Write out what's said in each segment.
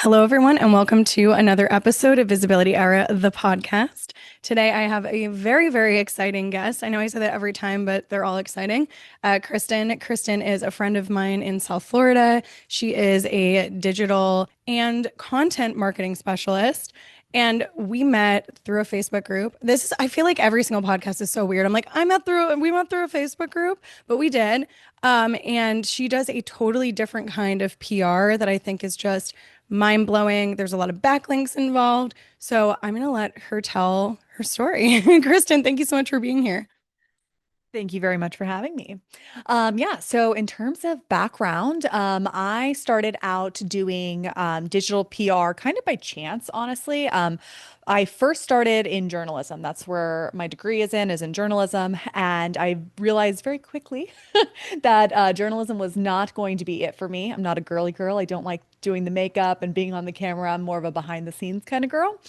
Hello, everyone, and welcome to another episode of Visibility Era, the podcast. Today, I have a very, very exciting guest. I know I say that every time, but they're all exciting. Kristyn. Kristyn is a friend of mine in South Florida. She is a digital and content marketing specialist. And we met through a Facebook group. I feel like every single podcast is so weird. I'm like, we met through a Facebook group, but we did. And she does a totally different kind of PR that I think is just mind blowing. There's a lot of backlinks involved. So I'm going to let her tell her story. Kristyn, thank you so much for being here. Thank you very much for having me. So in terms of background, I started out doing digital PR kind of by chance, honestly. I first started in journalism. That's where my degree is in journalism. And I realized very quickly that journalism was not going to be it for me. I'm not a girly girl. I don't like doing the makeup and being on the camera. I'm more of a behind the scenes kind of girl.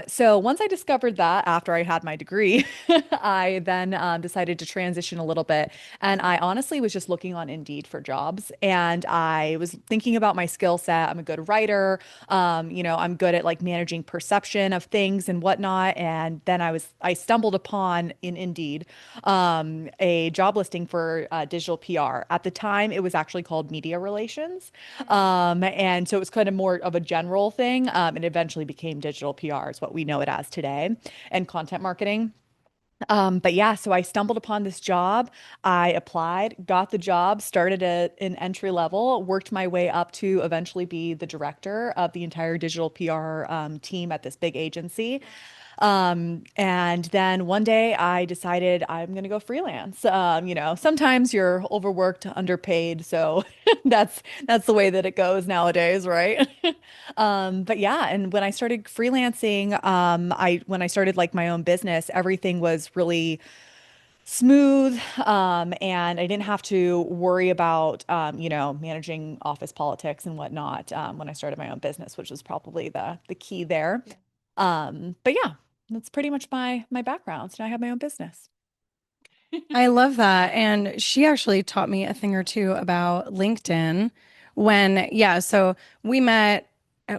So once I discovered that after I had my degree, I then decided to transition a little bit. And I honestly was just looking on Indeed for jobs. And I was thinking about my skill set. I'm a good writer. I'm good at like managing perception of things and whatnot. And then I stumbled upon in Indeed a job listing for digital PR. At the time, it was actually called media relations. And so it was kind of more of a general thing. And eventually became digital PR is what we know it as today, and content marketing. But yeah, so I stumbled upon this job. I applied, got the job, started at an entry level, worked my way up to eventually be the director of the entire digital PR team at this big agency. And then one day I decided I'm going to go freelance. Sometimes you're overworked, underpaid, so that's the way that it goes nowadays, right? But yeah, and when I started freelancing, when I started like my own business, everything was really smooth, and I didn't have to worry about managing office politics and whatnot when I started my own business, which was probably the key there. But yeah, that's pretty much my background. So now I have my own business. I love that. And she actually taught me a thing or two about LinkedIn so we met,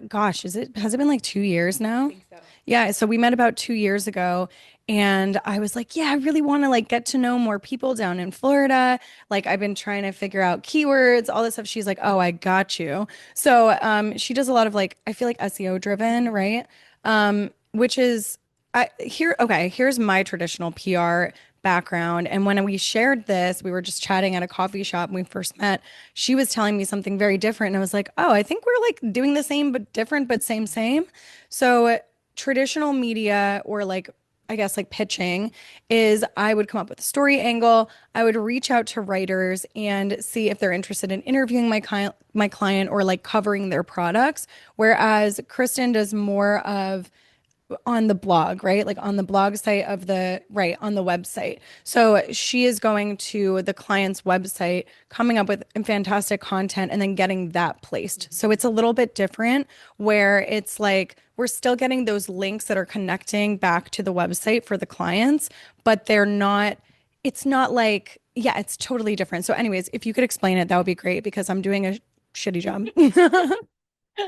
gosh, has it been like 2 years I now? think so. Yeah, so we met about 2 years ago, and I was like, yeah, I really want to like get to know more people down in Florida. Like I've been trying to figure out keywords, all this stuff. She's like, oh, I got you. So she does a lot of like, I feel like SEO driven, right? Which is here's my traditional PR background. And when we shared this, we were just chatting at a coffee shop when we first met. She was telling me something very different. And I was like, oh, I think we're like doing the same, but different, but same, same. So traditional media or like I guess like pitching is I would come up with a story angle. I would reach out to writers and see if they're interested in interviewing my client or like covering their products. Whereas Kristyn does more of on the blog, right? Like on the blog site of right, on the website. So she is going to the client's website, coming up with fantastic content and then getting that placed. So it's a little bit different where it's like we're still getting those links that are connecting back to the website for the clients, but it's not like, yeah, it's totally different. So, anyways, if you could explain it, that would be great because I'm doing a shitty job.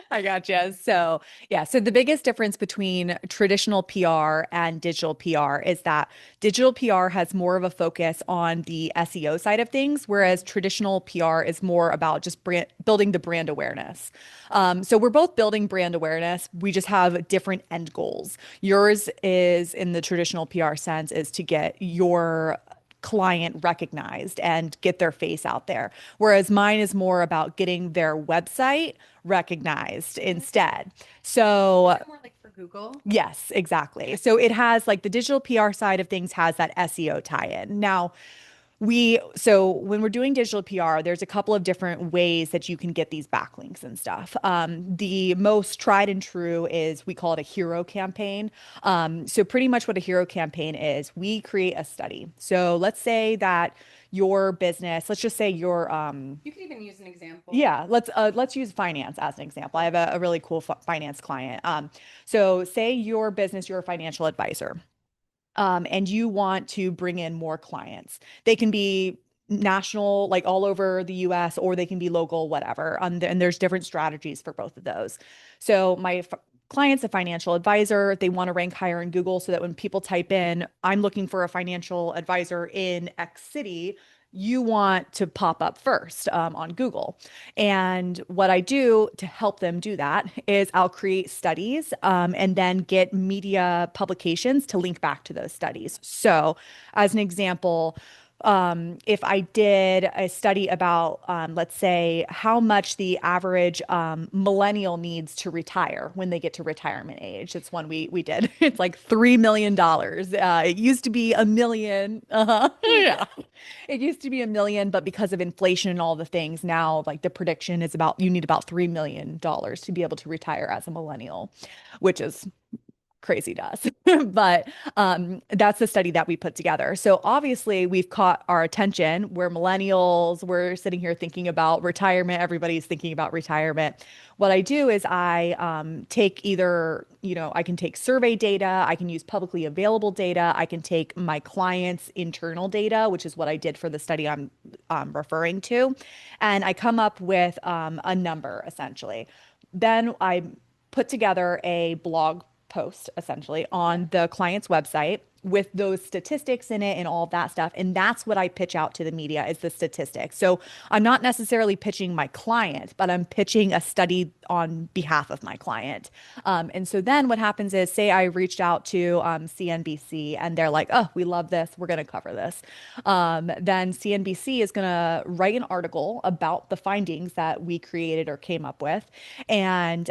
I gotcha. So, yeah. So, the biggest difference between traditional PR and digital PR is that digital PR has more of a focus on the SEO side of things, whereas traditional PR is more about just building the brand awareness. So, we're both building brand awareness. We just have different end goals. Yours is, in the traditional PR sense, is to get your client recognized and get their face out there. Whereas mine is more about getting their website recognized instead. So, More like for Google. yes, exactly. So it has like the digital PR side of things has that SEO tie-in. Now, so when we're doing digital PR, there's a couple of different ways that you can get these backlinks and stuff. The most tried and true is we call it a hero campaign. So pretty much what a hero campaign is, we create a study. So let's say that your business, let's just say your You can even use an example. yeah, let's use finance as an example. I have a really cool finance client. So say your business, you're a financial advisor, and you want to bring in more clients. They can be national, like all over the US, or they can be local, whatever. And there's different strategies for both of those. So my client's a financial advisor. They want to rank higher in Google so that when people type in, I'm looking for a financial advisor in X city, you want to pop up first on Google. And what I do to help them do that is I'll create studies and then get media publications to link back to those studies. So, as an example, if I did a study about, let's say, how much the average millennial needs to retire when they get to retirement age. It's one we did. It's like $3 million. It used to be a million. Yeah, it used to be a million, but because of inflation and all the things, now like the prediction is about you need about $3 million to be able to retire as a millennial, which is crazy to us. But that's the study that we put together. So obviously, we've caught our attention. We're millennials. We're sitting here thinking about retirement. Everybody's thinking about retirement. What I do is I take either, I can take survey data, I can use publicly available data, I can take my clients' internal data, which is what I did for the study I'm referring to, and I come up with a number essentially. Then I put together a blog post essentially on the client's website with those statistics in it and all of that stuff. And that's what I pitch out to the media is the statistics. So I'm not necessarily pitching my client, but I'm pitching a study on behalf of my client. And so then what happens is, say I reached out to CNBC and they're like, oh, we love this. We're going to cover this. Then CNBC is going to write an article about the findings that we created or came up with. And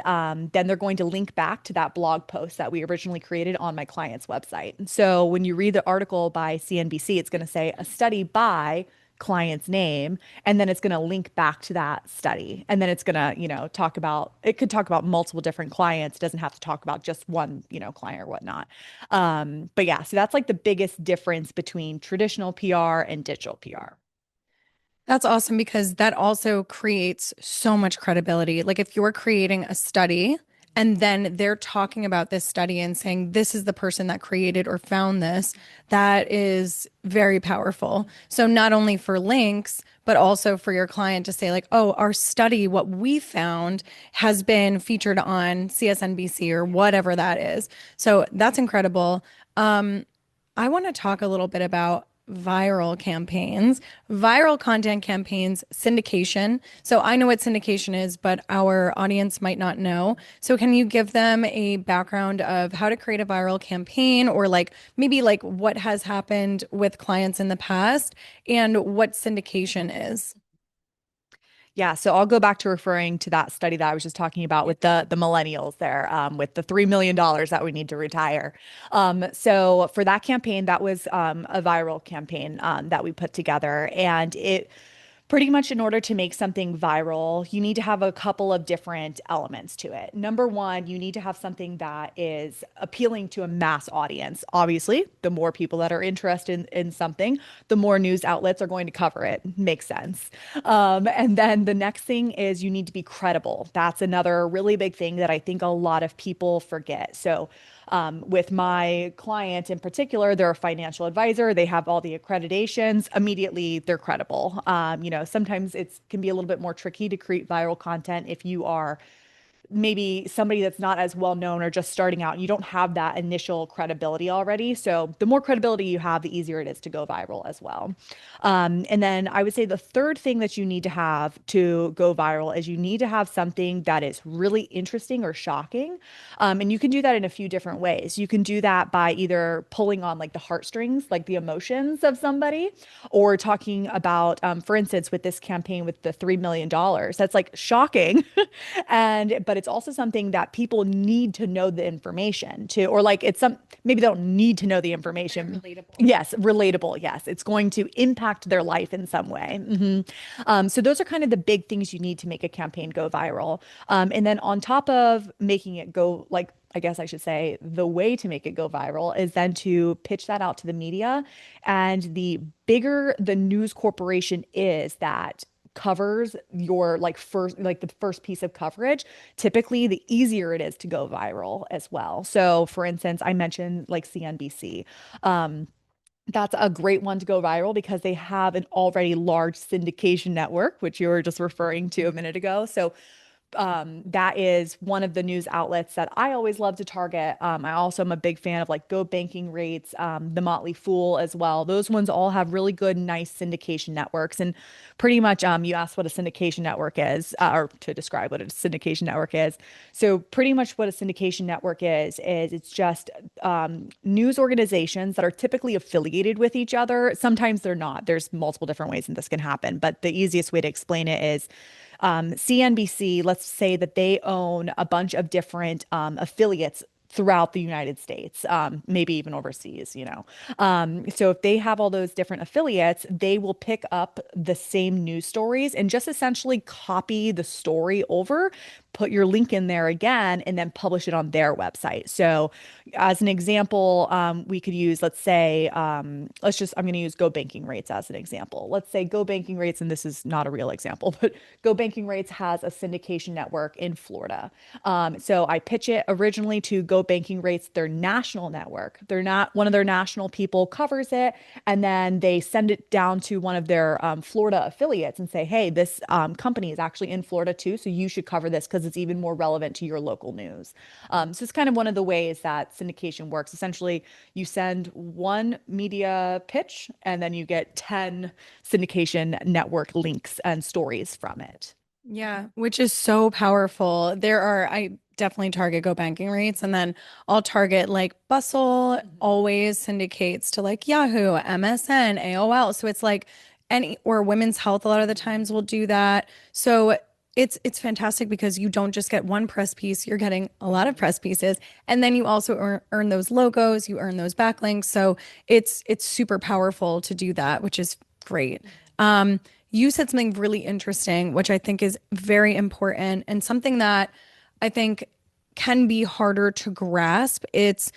then they're going to link back to that blog post that we originally created on my client's website. And so when you read the article by CNBC, it's going to say a study by client's name, and then it's going to link back to that study. And then it's going to, talk about, it could talk about multiple different clients. It doesn't have to talk about just one, client or whatnot. But yeah, so that's like the biggest difference between traditional PR and digital PR. That's awesome because that also creates so much credibility. Like if you're creating a study and then they're talking about this study and saying this is the person that created or found this, that is very powerful. So not only for links, but also for your client to say like, "Oh, our study, what we found has been featured on CSNBC or whatever that is." So that's incredible. I want to talk a little bit about viral campaigns, viral content campaigns, syndication. So I know what syndication is, but our audience might not know. So can you give them a background of how to create a viral campaign or like maybe like what has happened with clients in the past and what syndication is? Yeah, so I'll go back to referring to that study that I was just talking about with the millennials there, with the $3 million that we need to retire. So for that campaign, that was a viral campaign that we put together, and it pretty much in order to make something viral, you need to have a couple of different elements to it. Number one, you need to have something that is appealing to a mass audience. Obviously, the more people that are interested in something, the more news outlets are going to cover it. Makes sense. And then the next thing is you need to be credible. That's another really big thing that I think a lot of people forget. So, with my client in particular, they're a financial advisor. They have all the accreditations. Immediately, they're credible. Sometimes it can be a little bit more tricky to create viral content if you are maybe somebody that's not as well known or just starting out. You don't have that initial credibility already. So the more credibility you have, the easier it is to go viral as well. And then I would say the third thing that you need to have to go viral is you need to have something that is really interesting or shocking. And you can do that in a few different ways. You can do that by either pulling on like the heartstrings, like the emotions of somebody, or talking about, for instance, with this campaign with the $3 million, that's like shocking. But it's also something that people need to know the information to, or like maybe they don't need to know the information. Relatable. Yes, relatable. Yes, it's going to impact their life in some way. So those are kind of the big things you need to make a campaign go viral. And then on top of making it go, like, I guess I should say the way to make it go viral is then to pitch that out to the media. And the bigger the news corporation is that covers your the first piece of coverage, typically the easier it is to go viral as well. So for instance, I mentioned like CNBC. That's a great one to go viral because they have an already large syndication network, which you were just referring to a minute ago. So that is one of the news outlets that I always love to target. I also am a big fan of like Go Banking Rates, The Motley Fool as well. Those ones all have really good, nice syndication networks. And pretty much, you asked what a syndication network is, or to describe what a syndication network is. So pretty much what a syndication network is it's just news organizations that are typically affiliated with each other. Sometimes they're not. There's multiple different ways that this can happen, but the easiest way to explain it is CNBC, let's say that they own a bunch of different affiliates throughout the United States, maybe even overseas, you know. So if they have all those different affiliates, they will pick up the same news stories and just essentially copy the story over, put your link in there again, and then publish it on their website. So as an example, we could use, let's say, I'm going to use Go Banking Rates as an example. Let's say Go Banking Rates, and this is not a real example, but Go Banking Rates has a syndication network in Florida. So I pitch it originally to Go Banking Rates, their national network. They're not one of their national people covers it, and then they send it down to one of their Florida affiliates and say, hey, this company is actually in Florida too, so you should cover this because it's even more relevant to your local news. So it's kind of one of the ways that syndication works. Essentially, you send one media pitch and then you get 10 syndication network links and stories from it. Yeah, which is so powerful. I definitely target Go Banking Rates, and then I'll target like Bustle always syndicates to like Yahoo, MSN, AOL. So it's like or Women's Health a lot of the times will do that. So it's fantastic because you don't just get one press piece, you're getting a lot of press pieces, and then you also earn those logos, you earn those backlinks. So it's super powerful to do that, which is great. Um, you said something really interesting, which I think is very important and something that I think can be harder to grasp. It's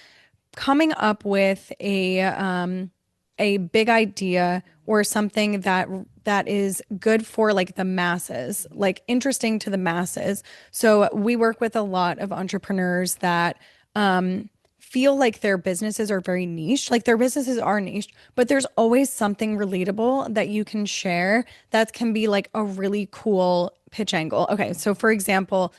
coming up with a big idea or something that is good for like the masses, like interesting to the masses. So we work with a lot of entrepreneurs that feel like their businesses are very niche, like their businesses are niche, but there's always something relatable that you can share that can be like a really cool pitch angle. Okay, so for example,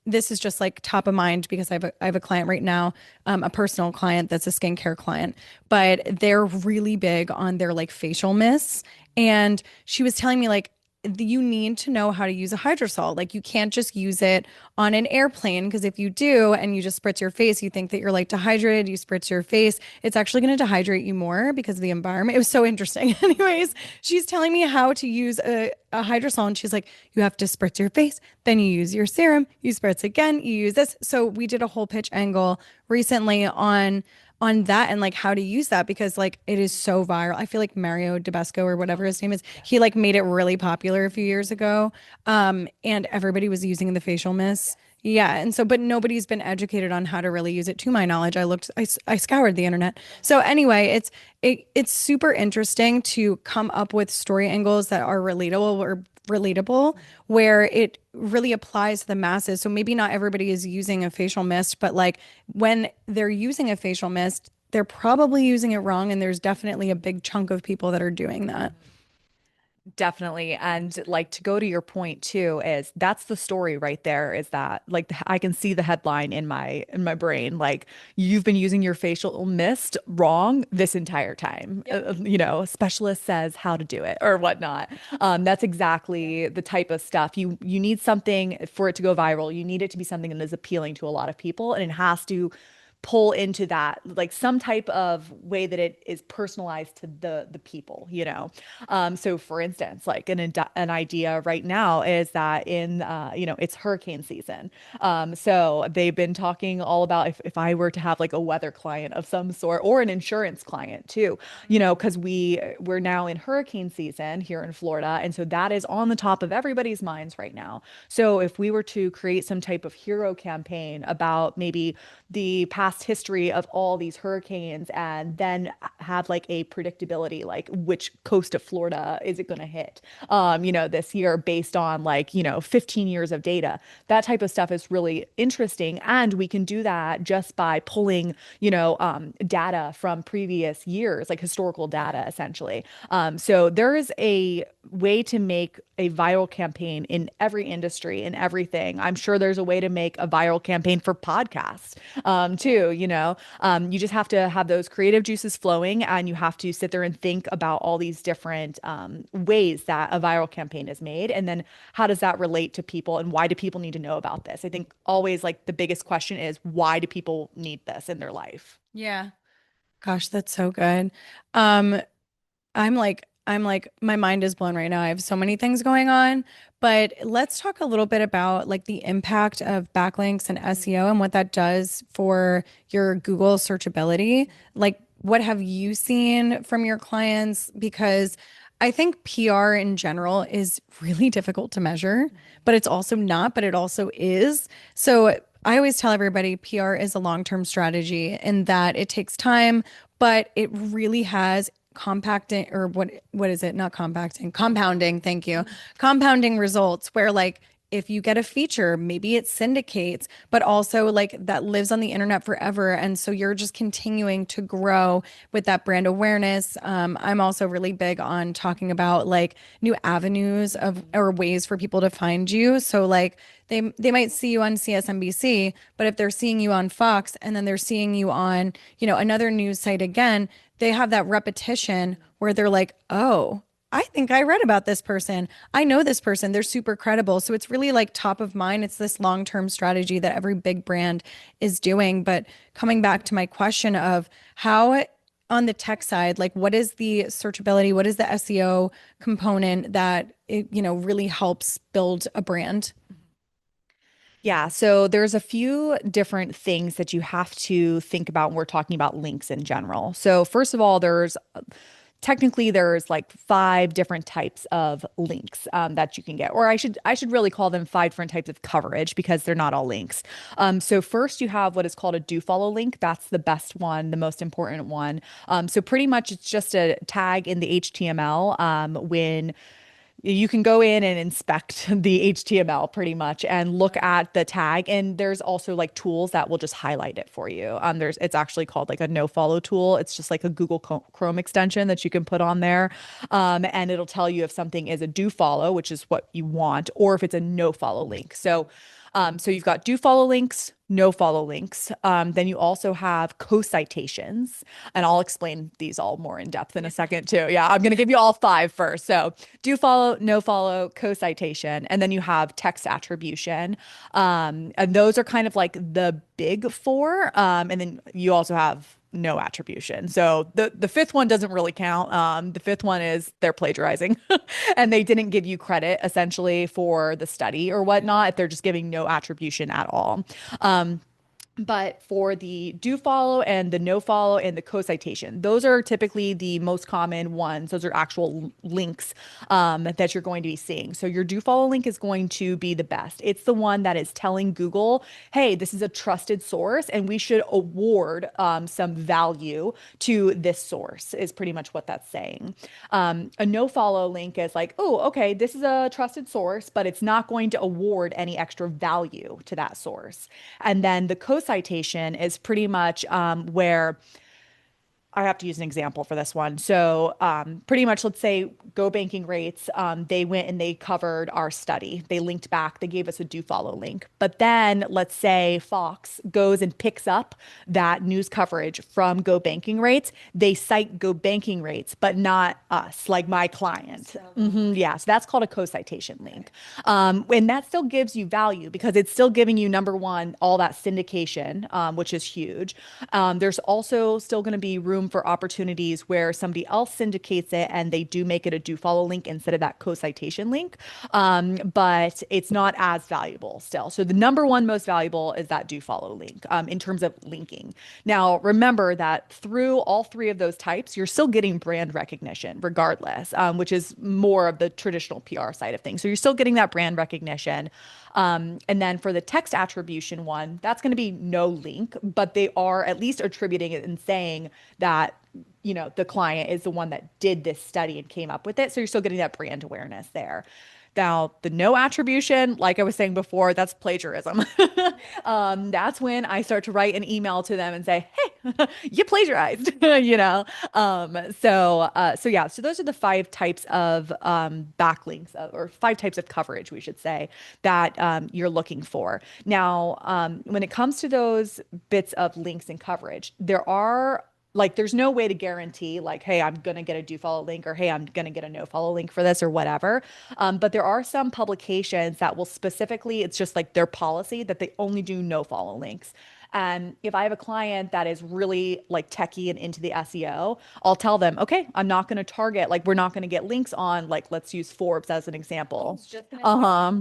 this is just like top of mind because I have a client right now, a personal client that's a skincare client, but they're really big on their like facial mists. And she was telling me like you need to know how to use a hydrosol. Like you can't just use it on an airplane because if you do and you just spritz your face, you think that you're like dehydrated, you spritz your face, it's actually going to dehydrate you more because of the environment. It was so interesting. Anyways, she's telling me how to use a hydrosol and she's like, you have to spritz your face, then you use your serum, you spritz again, you use this. So we did a whole pitch angle recently on that and like how to use that because like it is so viral. I feel like Mario Dabesco or whatever his name is, he like made it really popular a few years ago. And everybody was using the facial mist. Yeah. And so, but nobody's been educated on how to really use it to my knowledge. I scoured the internet. So anyway, it's super interesting to come up with story angles that are relatable where it really applies to the masses. So maybe not everybody is using a facial mist, but like when they're using a facial mist, they're probably using it wrong. And there's definitely a big chunk of people that are doing that. Definitely. And like to go to your point too, is that's the story right there is that like I can see the headline in my brain. Like you've been using your facial mist wrong this entire time. Specialist says how to do it or whatnot. That's exactly the type of stuff you need something for it to go viral. You need it to be something that is appealing to a lot of people and it has to pull into that like some type of way that it is personalized to the people, so for instance like an idea right now is that in it's hurricane season, so they've been talking all about if I were to have like a weather client of some sort or an insurance client too, because we're now in hurricane season here in Florida, and so that is on the top of everybody's minds right now. So if we were to create some type of hero campaign about maybe the past past history of all these hurricanes and then have like a predictability, like which coast of Florida is it going to hit, this year based on like, 15 years of data. That type of stuff is really interesting. And we can do that just by pulling, data from previous years, like historical data, essentially. So there is a way to make a viral campaign in every industry and everything. I'm sure there's a way to make a viral campaign for podcasts, too, You just have to have those creative juices flowing and you have to sit there and think about all these different ways that a viral campaign is made. And then how does that relate to people and why do people need to know about this? I think always like the biggest question is why do people need this in their life? Yeah. Gosh, that's so good. Um, I'm like, my mind is blown right now. I have so many things going on, but let's talk a little bit about like the impact of backlinks and SEO and what that does for your Google searchability. Like, what have you seen from your clients? Because I think PR in general is really difficult to measure, but it's also not, but it also is. So I always tell everybody PR is a long-term strategy in that it takes time, but it really has compacting or what is it? Not compacting, compounding, thank you. Compounding results where like if you get a feature, maybe it syndicates, but also like that lives on the internet forever. And so you're just continuing to grow with that brand awareness. I'm also really big on talking about like new avenues of or ways for people to find you. So like they might see you on CSNBC, but if they're seeing you on Fox and then they're seeing you on, another news site again, they have that repetition where they're like, oh, I think I read about this person. I know this person. They're super credible. So it's really like top of mind. It's this long-term strategy that every big brand is doing. But coming back to my question of how on the tech side, like what is the searchability? What is the SEO component that it, really helps build a brand? Yeah, so there's a few different things that you have to think about when we're talking about links in general. So first of all, there's like five different types of links that you can get, or I should really call them five different types of coverage because they're not all links. So first you have what is called a do follow link. That's the best one, the most important one. So pretty much it's just a tag in the HTML when you can go in and inspect the HTML pretty much and look at the tag. And there's also like tools that will just highlight it for you. It's actually called like a no follow tool. It's just like a Google Chrome extension that you can put on there. And it'll tell you if something is a do follow, which is what you want, or if it's a no follow link. So you've got do follow links, no follow links. Then you also have co-citations, and I'll explain these all more in depth in a second too. Yeah, I'm going to give you all five first. So do follow, no follow, co-citation, and then you have text attribution. And those are kind of like the big four. And then you also have no attribution. So the fifth one doesn't really count. The fifth one is they're plagiarizing and they didn't give you credit essentially for the study or whatnot if they're just giving no attribution at all. But for the do follow and the no follow and the co-citation, those are typically the most common ones. Those are actual links that you're going to be seeing. So your do follow link is going to be the best. It's the one that is telling Google, hey, this is a trusted source and we should award some value to this source is pretty much what that's saying. A no follow link is like, oh, okay, this is a trusted source, but it's not going to award any extra value to that source. And then the co-citation is pretty much where I have to use an example for this one. So, pretty much, let's say Go Banking Rates, they went and they covered our study. They linked back, they gave us a do follow link. But then, let's say Fox goes and picks up that news coverage from Go Banking Rates. They cite Go Banking Rates, but not us, like my client. Yeah, so that's called a co-citation link. And that still gives you value because it's still giving you, number one, all that syndication, which is huge. There's also still going to be room room for opportunities where somebody else syndicates it and they do make it a do follow link instead of that co-citation link. But it's not as valuable still. So the number one most valuable is that do follow link in terms of linking. Now, remember that through all three of those types, you're still getting brand recognition regardless, which is more of the traditional PR side of things. So you're still getting that brand recognition. And then for the text attribution one, that's going to be no link, but they are at least attributing it and saying that, you know, the client is the one that did this study and came up with it. So you're still getting that brand awareness there. Now, the no attribution, like I was saying before, that's plagiarism. That's when I start to write an email to them and say, "Hey, you plagiarized," you know. So yeah. So those are the five types of backlinks, or five types of coverage, we should say, that you're looking for. Now, when it comes to those bits of links and coverage, there's no way to guarantee like, hey, I'm going to get a do follow link, or hey, I'm going to get a no follow link for this or whatever. But there are some publications that will specifically, it's just like their policy that they only do no follow links. And if I have a client that is really like techie and into the SEO, I'll tell them, okay, I'm not going to target, like, we're not going to get links on, like, let's use Forbes as an example. Uh-huh.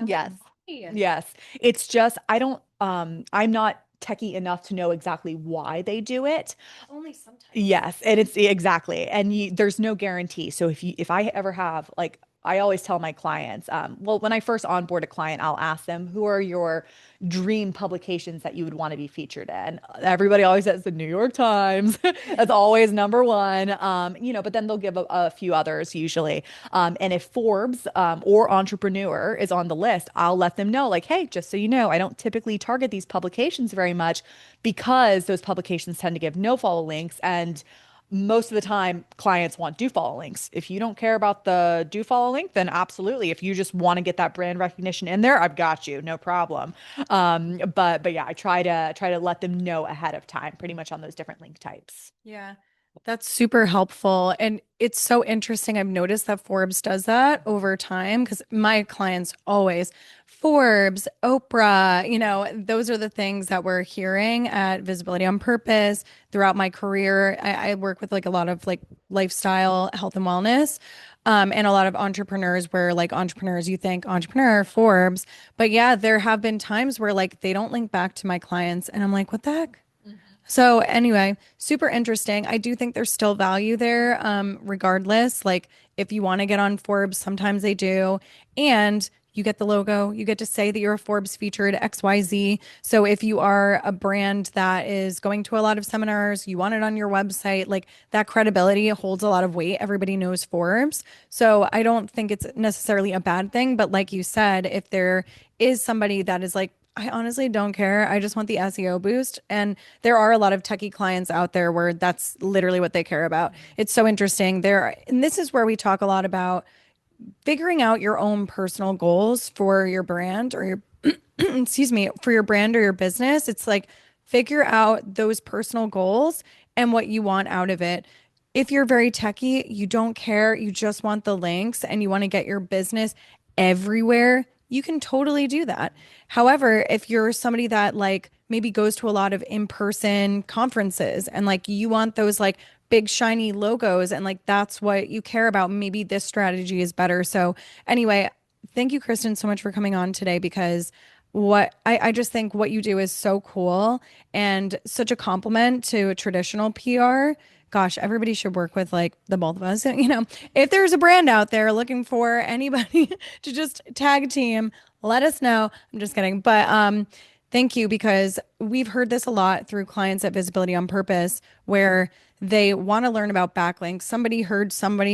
Yes. Yes. It's just, I'm not techie enough to know exactly why they do it. Only sometimes. Yes, and it's exactly, and there's no guarantee. So if I ever have, like, I always tell my clients, well, when I first onboard a client, I'll ask them, who are your dream publications that you would want to be featured in? Everybody always says the New York Times. That's always number one. But then they'll give a few others usually. And if Forbes or Entrepreneur is on the list, I'll let them know, like, hey, just so you know, I don't typically target these publications very much because those publications tend to give no follow links, and most of the time clients want do follow links. If you don't care about the do follow link, then absolutely. If you just want to get that brand recognition in there, I've got you, no problem. But yeah, I try to let them know ahead of time, pretty much on those different link types. Yeah, that's super helpful. And it's so interesting. I've noticed that Forbes does that over time because my clients always, Forbes, Oprah, those are the things that we're hearing at Visibility on Purpose throughout my career. I work with like a lot of like lifestyle, health and wellness. And a lot of entrepreneurs where like entrepreneurs, you think entrepreneur, Forbes. But yeah, there have been times where like they don't link back to my clients. And I'm like, what the heck? So anyway, super interesting. I do think there's still value there, regardless. Like if you want to get on Forbes, sometimes they do. And you get the logo, you get to say that you're a Forbes featured XYZ. So if you are a brand that is going to a lot of seminars, you want it on your website, like that credibility holds a lot of weight. Everybody knows Forbes. So I don't think it's necessarily a bad thing. But like you said, if there is somebody that is like, I honestly don't care. I just want the SEO boost. And there are a lot of techie clients out there where that's literally what they care about. It's so interesting. And this is where we talk a lot about figuring out your own personal goals for your brand or your, excuse me, for your brand or your business. It's like figure out those personal goals and what you want out of it. If you're very techie, you don't care, you just want the links and you want to get your business everywhere, you can totally do that. However, if you're somebody that like maybe goes to a lot of in-person conferences and like you want those like big shiny logos and like that's what you care about, maybe this strategy is better. So anyway, thank you, Kristyn, so much for coming on today because what I just think what you do is so cool and such a compliment to traditional PR. Gosh, everybody should work with like the both of us. If there's a brand out there looking for anybody to just tag team, let us know. I'm just kidding. But thank you because we've heard this a lot through clients at Visibility on Purpose where they want to learn about backlinks. Somebody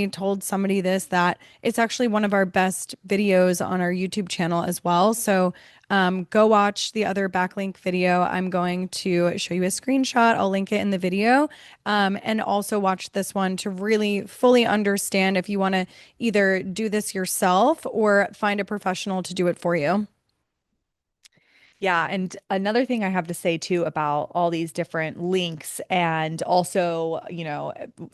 told somebody this, that it's actually one of our best videos on our YouTube channel as well. So go watch the other backlink video. I'm going to show you a screenshot. I'll link it in the video. And also watch this one to really fully understand if you want to either do this yourself or find a professional to do it for you. Yeah, and another thing I have to say too about all these different links and also,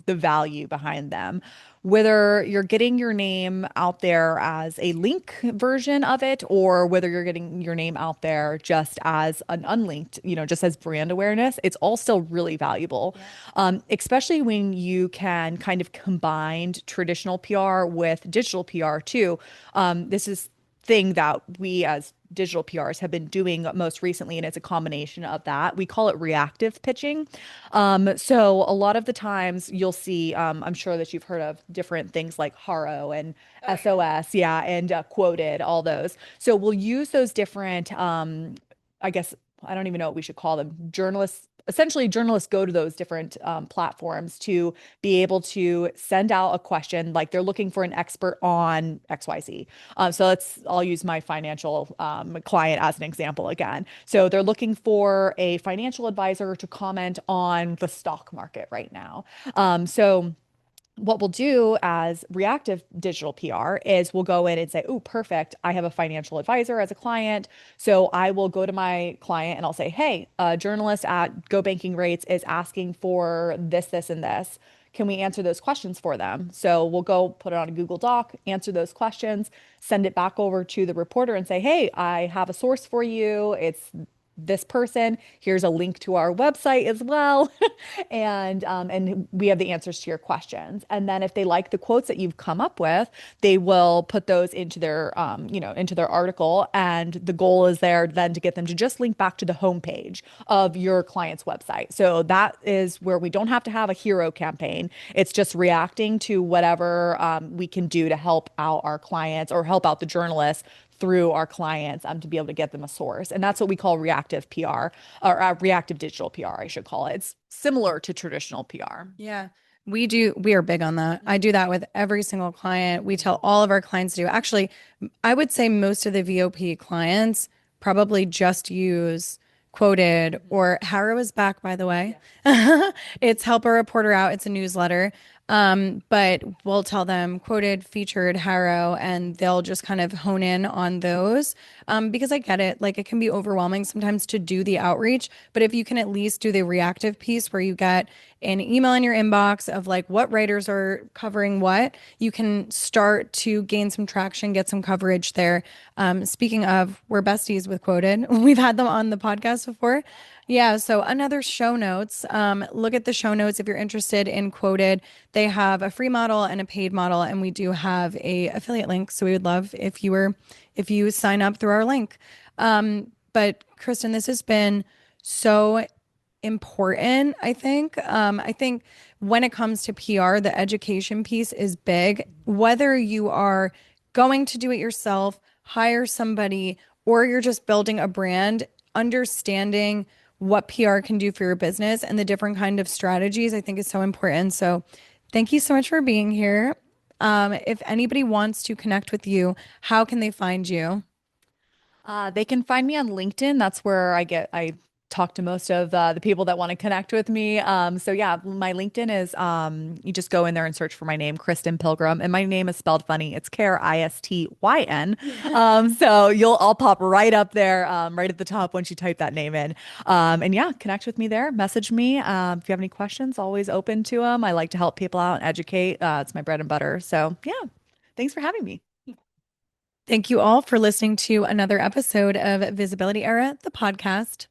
the value behind them. Whether you're getting your name out there as a link version of it, or whether you're getting your name out there just as an unlinked, just as brand awareness, it's all still really valuable. Yeah. Especially when you can kind of combine traditional PR with digital PR too. This is thing that we as digital PRs have been doing most recently, and it's a combination of that. We call it reactive pitching. So a lot of the times you'll see, I'm sure that you've heard of different things like Haro and Oh yeah. SOS, yeah, and Qwoted, all those. So we'll use those different, I guess, I don't even know what we should call them, journalists. Essentially, journalists go to those different platforms to be able to send out a question like they're looking for an expert on XYZ. I'll use my financial client as an example again. So they're looking for a financial advisor to comment on the stock market right now. So what we'll do as reactive digital PR is we'll go in and say, oh, perfect. I have a financial advisor as a client. So I will go to my client and I'll say, hey, a journalist at Go Banking Rates is asking for this, this, and this. Can we answer those questions for them? So we'll go put it on a Google Doc, answer those questions, send it back over to the reporter and say, hey, I have a source for you. It's this person. Here's a link to our website as well. And we have the answers to your questions. And then if they like the quotes that you've come up with, they will put those into their into their article. And the goal is there then to get them to just link back to the homepage of your client's website. So that is where we don't have to have a hero campaign. It's just reacting to whatever we can do to help out our clients or help out the journalists through our clients to be able to get them a source. And that's what we call reactive PR or reactive digital PR, I should call it. It's similar to traditional PR. Yeah. We are big on that. I do that with every single client. We tell all of our clients to do. Actually, I would say most of the VOP clients probably just use Quoted or Haro is back, by the way. It's Help a Reporter Out. It's a newsletter. But we'll tell them Quoted, featured, Haro, and they'll just kind of hone in on those. Because I get it. Like it can be overwhelming sometimes to do the outreach, but if you can at least do the reactive piece where you get an email in your inbox of like what writers are covering what, you can start to gain some traction, get some coverage there. Speaking of, we're besties with Quoted. We've had them on the podcast before. Yeah, so another show notes. Look at the show notes if you're interested in Quoted. They have a free model and a paid model, and we do have a affiliate link. So we would love if you sign up through our link. But Kristyn, this has been so important, I think. I think when it comes to PR, the education piece is big. Whether you are going to do it yourself, hire somebody, or you're just building a brand, understanding what PR can do for your business and the different kind of strategies, I think is so important. So thank you so much for being here. If anybody wants to connect with you, how can they find you? They can find me on LinkedIn. That's where I talk to most of the people that want to connect with me. So yeah, my LinkedIn is you just go in there and search for my name, Kristyn Pilgrim, and my name is spelled funny. It's Kristyn. So I'll pop right up there, right at the top once you type that name in. And yeah, connect with me there. Message me if you have any questions. Always open to them. I like to help people out and educate. It's my bread and butter. So yeah, thanks for having me. Thank you all for listening to another episode of Visibility Era, the podcast.